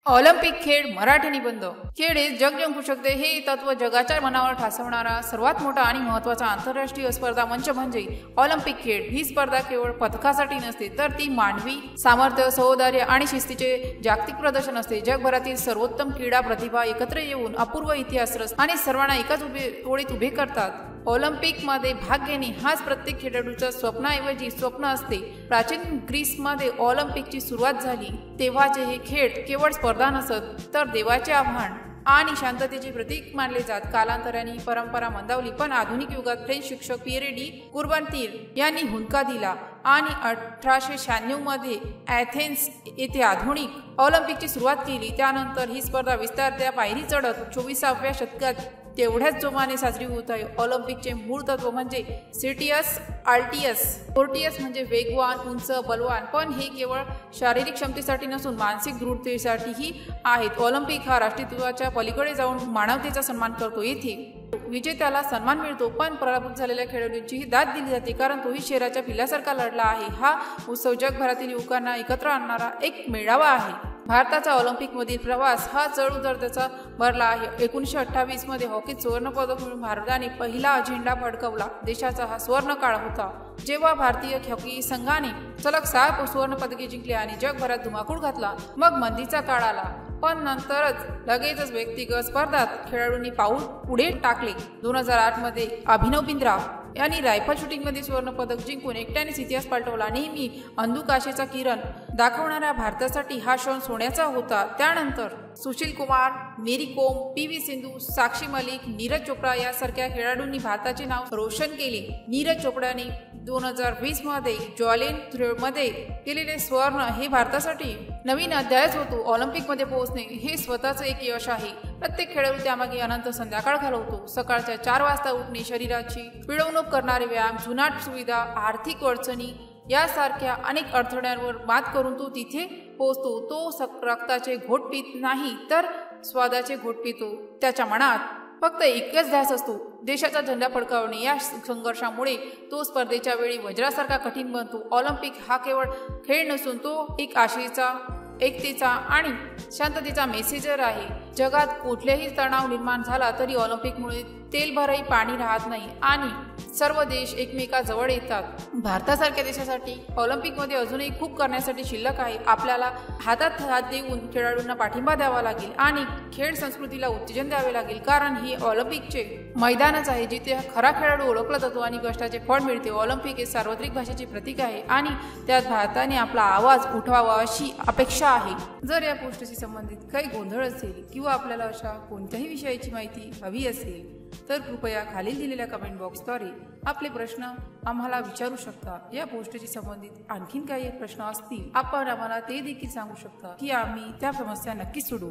Olympic खेळ मराठी निबंध. खेळ हे जग जिंकू शकते हे तत्व जगाच्या मनावर ठासवणारा सर्वात मोठा आणि महत्त्वाचा आंतरराष्ट्रीय स्पर्धा मंच म्हणजे ऑलिम्पिक खेळ. ही स्पर्धा केवळ पदकासाठी नसते, तर ती मानवी सामर्थ्य, सौहार्द आणि शिस्तीचे जागतिक प्रदर्शन असते. जगभरातील सर्वोत्तम क्रीडा प्रतिभा एकत्र येऊन अपूर्व इतिहास रचतात आणि सर्वांना एकाच ओळीत उभे करतात. ऑलिम्पिकमध्ये भाग घेणे हाच प्रत्येक खेळाडूचं स्वप्नाऐवजी स्वप्न असते. प्राचीन ग्रीसमध्ये ऑलिम्पिकची सुरुवात झाली तेव्हाचे हे खेळ केवळ स्पर्धा नसत, तर देवाचे आव्हान आणि शांततेचे प्रतीक मानले जात. कालांतराने ही परंपरा मंदावली, पण आधुनिक युगात फ्रेंच शिक्षक पिएरे डी कुर्बन्तीर यांनी हुंदका दिला आणि 1896 मध्ये ॲथेन्स येथे आधुनिक ऑलिम्पिकची सुरुवात केली. त्यानंतर ही स्पर्धा विस्तारत्या पायरी चढत 24व्या शतकात तेवढ्याच जोमाने साजरी होत आहे. ऑलिम्पिकचे मूळ तत्व म्हणजे सिटियस आल्टियस. फोर्टियस म्हणजे वेगवान, उंच, बलवान, पण हे केवळ शारीरिक क्षमतेसाठी नसून मानसिक दृढतेसाठीही आहेत. ऑलिम्पिक हा राष्ट्रीयत्वाच्या पलीकडे जाऊन मानवतेचा सन्मान करतो. येथे विजेत्याला सन्मान मिळतो, पण पराभूत झालेल्या खेळाडूंचीही दाद दिली जाते, कारण तोही शेराच्या पिल्लासारखा लढला आहे. हा उत्सव जगभरातील युवकांना एकत्र आणणारा एक मेळावा आहे. भारताचा ऑलिम्पिकमधील प्रवास हा चढ उताराचा भरला आहे. 1928 मध्ये हॉकीत सुवर्णपदक मिळवून भारताने पहिला झेंडा फडकवला. देशाचा हा सुवर्ण काळ होता जेव्हा भारतीय हॉकी संघाने सलग 6 सुवर्णपदके जिंकली आणि जगभरात धुमाकूळ घातला. मग मंदीचा काळ आला, पण नंतरच लगेचच व्यक्तिगत स्पर्धात खेळाडूंनी पाऊल पुढे टाकले. 2008 मध्ये अभिनव बिंद्रा यांनी रायफल शूटिंगमध्ये सुवर्णपदक जिंकून एकट्यानेच इतिहास पलटवला. नेहमी अंधुकाशेचा किरण दाखवणाऱ्या भारतासाठी हा क्षण सोन्याचा होता. त्यानंतर सुशील कुमार, मेरी कोम, PV सिंधू, साक्षी मलिक, नीरज चोप्रा यासारख्या खेळाडूंनी भारताचे नाव रोशन केले. नीरज चोप्राने 2020 मध्ये जॉलिंथ्रोमध्ये केलेले स्वर्ण हे भारतासाठी नवीन अध्यायच होतो. ऑलिम्पिकमध्ये पोहोचणे हे स्वतःच एक यश आहे. प्रत्येक खेळाडू त्यामागे अनंत संध्याकाळ घालवतो. सकाळच्या 4 वाजता उठणे, शरीराची पिळवणूक करणारे व्यायाम, जुनाट सुविधा, आर्थिक अडचणी यासारख्या अनेक अडथळ्यांवर मात करून तो तिथे पोहोचतो. तो रक्ताचे घोट पित नाही, तर स्वादाचे घोट पितो. त्याच्या मनात फक्त एकच ध्यास असतो, देशाचा झेंडा फडकावणे. या संघर्षामुळे तो स्पर्धेच्या वेळी वज्रासारखा कठीण बनतो. ऑलिम्पिक हा केवळ खेळ नसून तो एक आशेचा, एकतेचा आणि शांततेचा मेसेजर आहे. जगात कुठलेही तणाव निर्माण झाला तरी ऑलिम्पिकमुळे तेलभरही पाणी राहत नाही आणि सर्व देश एकमेकाजवळ येतात. भारतासारख्या देशासाठी ऑलिम्पिकमध्ये अजूनही खूप करण्यासाठी शिल्लक आहे. आपल्याला हातात हात देऊन खेळाडूंना पाठिंबा द्यावा लागेल आणि खेळ संस्कृतीला उत्तेजन द्यावे लागेल, कारण हे ऑलिम्पिकचे मैदानच आहे जिथे खरा खेळाडू ओळखला जातो आणि कष्टाचे फळ मिळते. ऑलिम्पिक हे सार्वत्रिक भाषेचे प्रतीक आहे आणि त्यात भारताने आपला आवाज उठवावा अशी अपेक्षा आहे. जर या पोस्टशी संबंधित काही गोंधळ असेल किंवा आपल्याला अशा कोणत्याही विषयाची माहिती हवी असेल तर कृपया खालील दिलेल्या कमेंट बॉक्सद्वारे आपले प्रश्न आम्हाला विचारू शकता. या पोस्टशी संबंधित आणखीन काही प्रश्न असतील आपण आम्हाला ते देखील सांगू शकता की आम्ही त्या समस्या नक्कीच सोडवू.